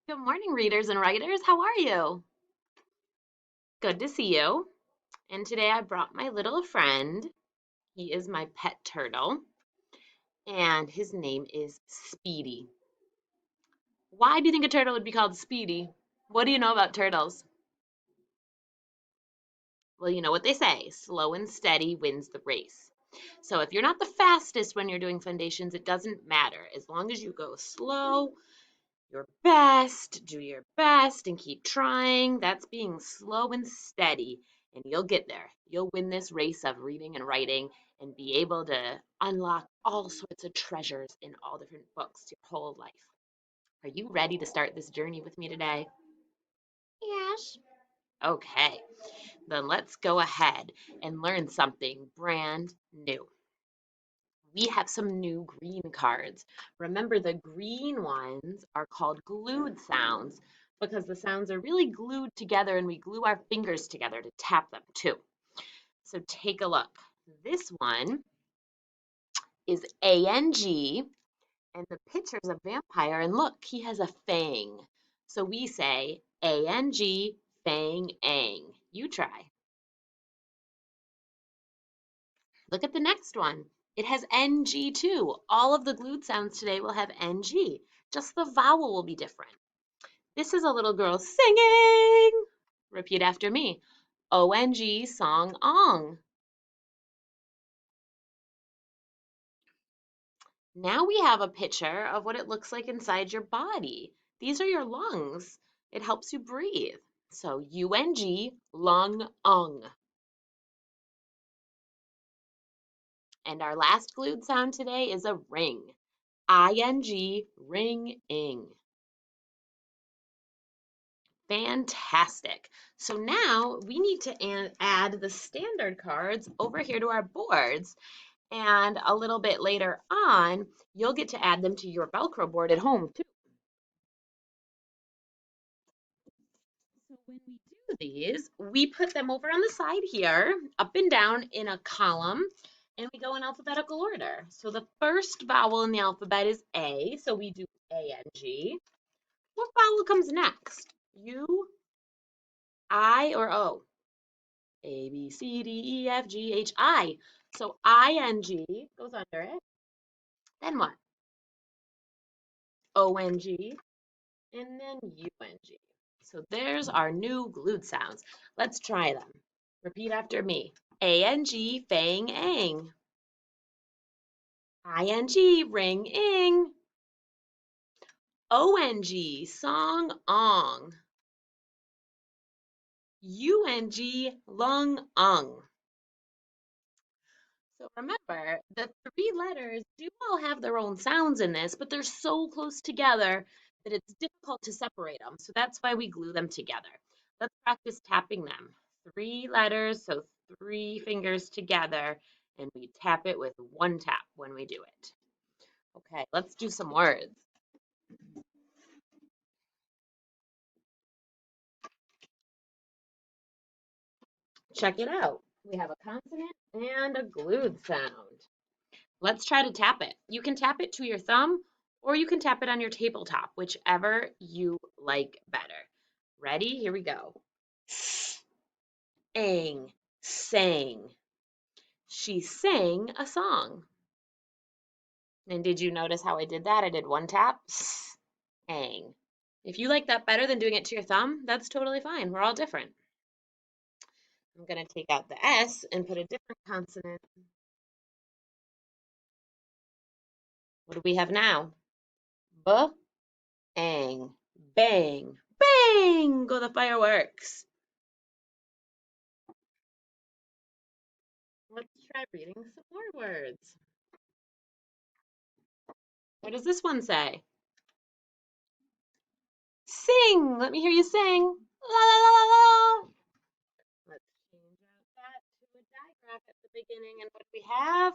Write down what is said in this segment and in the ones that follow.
Good morning, readers and writers. How are you? Good to see you. And today I brought my little friend. He is my pet turtle, and his name is Speedy. Why do you think a turtle would be called Speedy? What do you know about turtles? Well, you know what they say, slow and steady wins the race. So if you're not the fastest when you're doing foundations, it doesn't matter. As long as you go slow, your best, do your best, and keep trying. That's being slow and steady, and you'll get there. You'll win this race of reading and writing and be able to unlock all sorts of treasures in all different books your whole life. Are you ready to start this journey with me today? Yes. Okay, then let's go ahead and learn something brand new. We have some new green cards. Remember, the green ones are called glued sounds because the sounds are really glued together and we glue our fingers together to tap them too. So take a look. This one is ANG, and the picture's a vampire, and look, he has a fang. So we say ANG, fang, ang. You try. Look at the next one. It has NG too. All of the glued sounds today will have NG. Just the vowel will be different. This is a little girl singing. Repeat after me. ONG, song, ong. Now we have a picture of what it looks like inside your body. These are your lungs. It helps you breathe. So UNG, lung, ung. And our last glued sound today is a ring. ING, ring, ing. Fantastic. So now we need to add the standard cards over here to our boards. And a little bit later on, you'll get to add them to your Velcro board at home too. So when we do these, we put them over on the side here, up and down in a column, and we go in alphabetical order. So the first vowel in the alphabet is A, so we do ANG. What vowel comes next? U, I, or O? A, B, C, D, E, F, G, H, I. So ING goes under it. Then what? ONG, and then UNG. So there's our new glued sounds. Let's try them. Repeat after me. ANG, fang, ang. ING, ring, ing. ONG, song, ong. UNG, lung, ung. So remember, the three letters do all have their own sounds in this, but they're so close together that it's difficult to separate them. So that's why we glue them together. Let's practice tapping them. Three letters, so three fingers together, and we tap it with one tap when we do it. Okay, let's do some words. Check it out. We have a consonant and a glued sound. Let's try to tap it. You can tap it to your thumb or you can tap it on your tabletop, whichever you like better. Ready? Here we go. Ang, sang. She sang a song. And did you notice how I did that? I did one tap. Ang. If you like that better than doing it to your thumb, that's totally fine. We're all different. I'm going to take out the S and put a different consonant. What do we have now? B, ang, bang, bang, go the fireworks. Let's try reading some more words. What does this one say? Sing. Let me hear you sing. La la la la la. Let's change out that to a digraph at the beginning. And what do we have?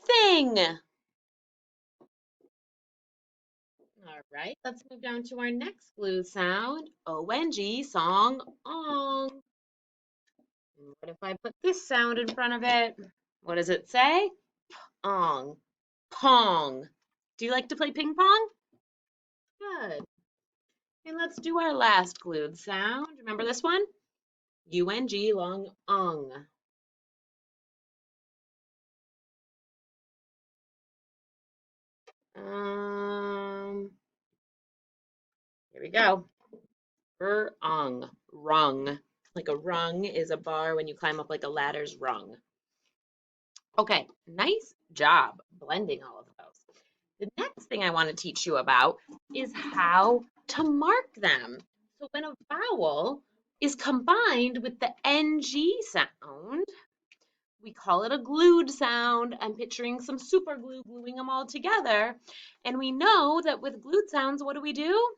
Sing. All right, let's move down to our next glue sound. ONG, song, ong. And what if I put this sound in front of it? What does it say? Ong, pong. Do you like to play ping pong? Good. And let's do our last glued sound. Remember this one? UNG, long ung. Here we go. Ung, rung. Like a rung is a bar when you climb up like a ladder's rung. Okay, nice job blending all of those. The next thing I want to teach you about is how to mark them. So when a vowel is combined with the NG sound, we call it a glued sound. I'm picturing some super glue gluing them all together. And we know that with glued sounds, what do?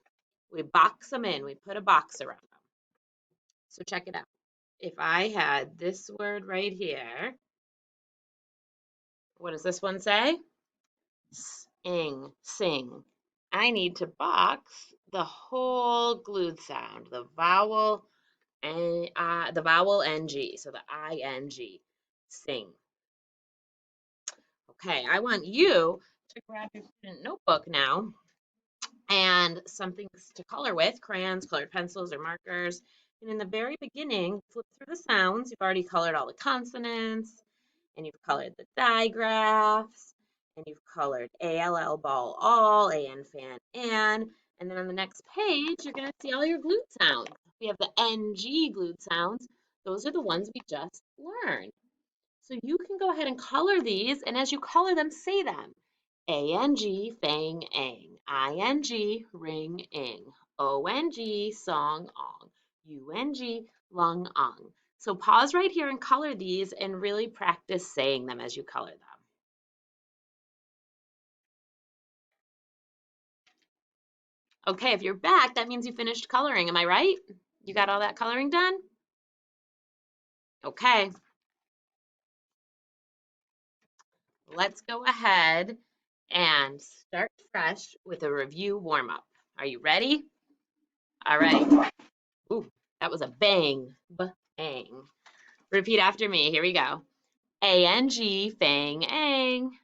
We box them in. We put a box around them. So check it out. If I had this word right here, what does this one say? Sing, sing. I need to box the whole glued sound, the vowel and the vowel ng, so the ing, sing. Okay, I want you to grab your student notebook now and some things to color with, crayons, colored pencils, or markers. And in the very beginning, flip through the sounds. You've already colored all the consonants, and you've colored the digraphs, and you've colored ALL, ball, all, AN, fan, an. And then on the next page, you're going to see all your glued sounds. We have the NG glued sounds. Those are the ones we just learned. So you can go ahead and color these, and as you color them, say them. ANG, fang, ang. ING, ring, ing. ONG, song, ong. UNG, lung, ung. So pause right here and color these and really practice saying them as you color them. Okay, if you're back, that means you finished coloring. Am I right? You got all that coloring done? Okay, let's go ahead and start fresh with a review warm-up. Are you ready? All right. Ooh, that was a bang, bang. Repeat after me. Here we go. ANG, fang, ang.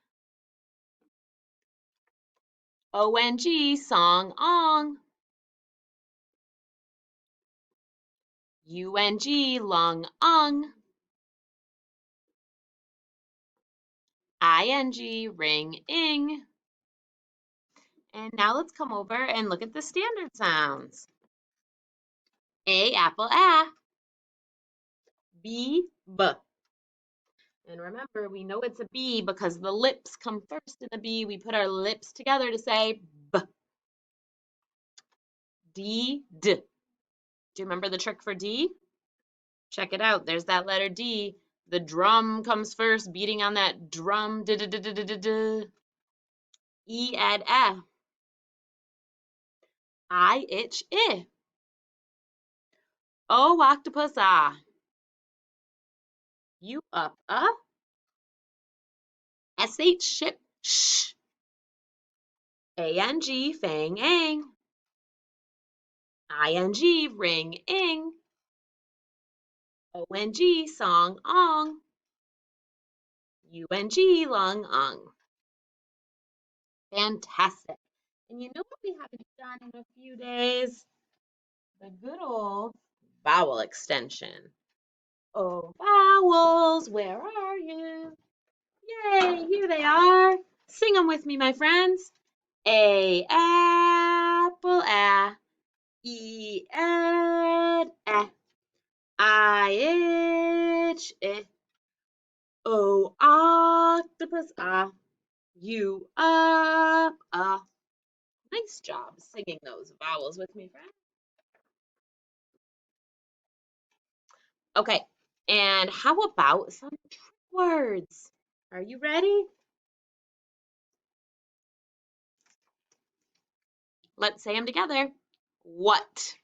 ONG, song, ong. UNG, lung, ung. ING, ring, ing. And now let's come over and look at the standard sounds. A, apple, ah. B, b. And remember, we know it's a B because the lips come first in the B. We put our lips together to say b. D, d. Do you remember the trick for D? Check it out. There's that letter D. The drum comes first, beating on that drum. D, d, d, d, d, d, d. E, add, eh. I, itch, I. O, octopus, ah. U, up, SH, ship, sh. ANG, fang, ang. ING, ring, ing. ONG, song, ong. UNG, lung, ung. Fantastic. And you know what we haven't done in a few days? The good old vowel extension. Oh, vowels, where are you? Yay, here they are. Sing them with me, my friends. A, apple, a. E, ed, eh. I, itch, eh. O, octopus, ah. U, up, ah. Nice job singing those vowels with me, friends. Okay, and how about some trick words? Are you ready? Let's say them together. What?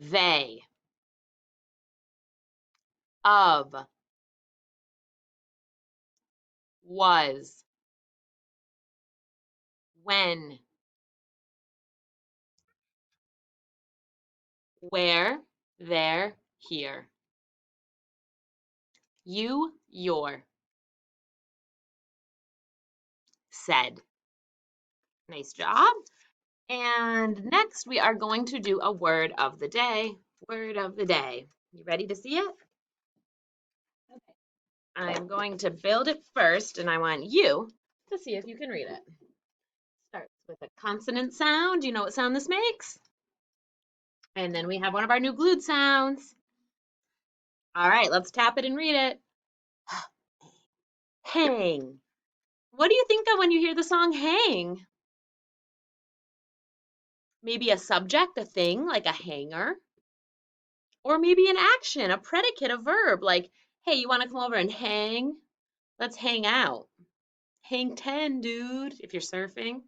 They. Of. Was. When. Where. There. Here. You. Your. Said. Nice job. And next we are going to do a word of the day. Word of the day. You ready to see it? Okay. I'm going to build it first, and I want you to see if you can read it. Starts with a consonant sound. Do you know what sound this makes? And then we have one of our new glued sounds. All right, let's tap it and read it. Hang. What do you think of when you hear the song Hang? Maybe a subject, a thing, like a hanger. Or maybe an action, a predicate, a verb, like, hey, you want to come over and hang? Let's hang out. Hang 10, dude, if you're surfing.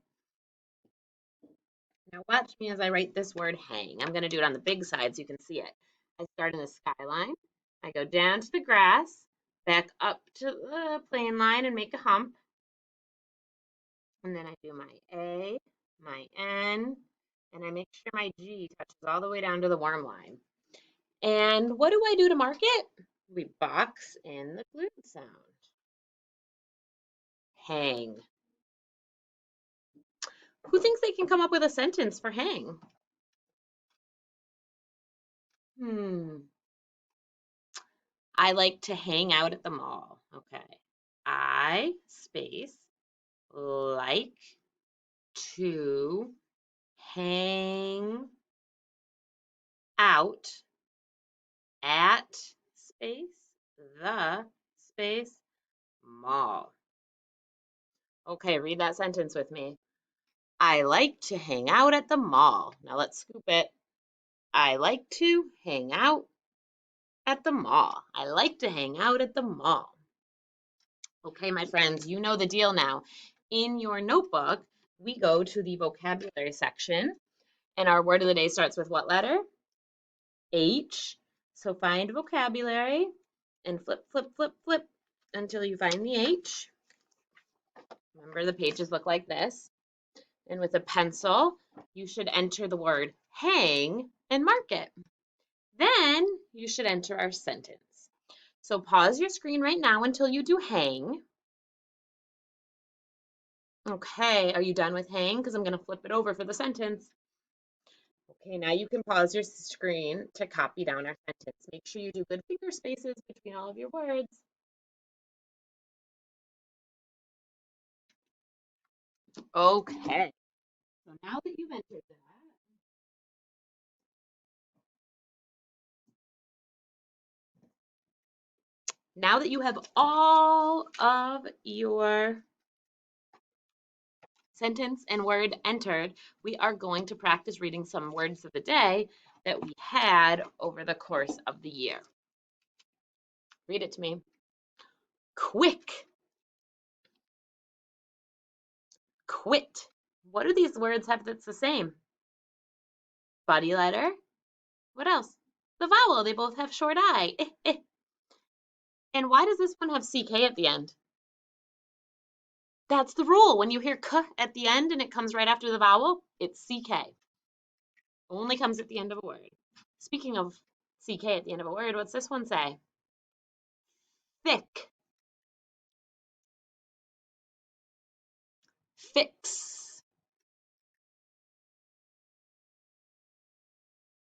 Now watch me as I write this word hang. I'm going to do it on the big side so you can see it. I start in the skyline. I go down to the grass, back up to the plane line and make a hump. And then I do my A, my N, and I make sure my G touches all the way down to the worm line. And what do I do to mark it? We box in the glued sound. Hang. Who thinks they can come up with a sentence for hang? I like to hang out at the mall. Okay. I space like to hang out at space the space mall. Okay, read that sentence with me. I like to hang out at the mall. Now let's scoop it. I like to hang out at the mall. I like to hang out at the mall. Okay, my friends, you know the deal now. In your notebook, we go to the vocabulary section, and our word of the day starts with what letter? H. So find vocabulary and flip, flip, flip, flip until you find the H. Remember, the pages look like this. And with a pencil, you should enter the word hang and mark it. Then you should enter our sentence. So pause your screen right now until you do hang. Okay, are you done with hang? Because I'm going to flip it over for the sentence. Okay, now you can pause your screen to copy down our sentence. Make sure you do good finger spaces between all of your words. Okay, so now that you've entered that, now that you have all of your sentence and word entered, we are going to practice reading some words of the day that we had over the course of the year. Read it to me. Quick, quit. What do these words have that's the same? Body letter. What else? The vowel. They both have short I. And why does this one have CK at the end? That's the rule. When you hear k at the end and it comes right after the vowel, it's CK. Only comes at the end of a word. Speaking of CK at the end of a word, what's this one say? Thick. Fix.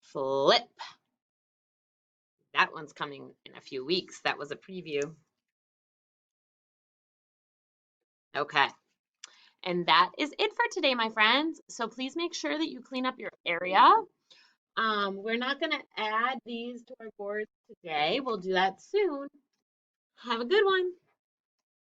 Flip. That one's coming in a few weeks. That was a preview. Okay. And that is it for today, my friends. So please make sure that you clean up your area. We're not going to add these to our boards today. We'll do that soon. Have a good one.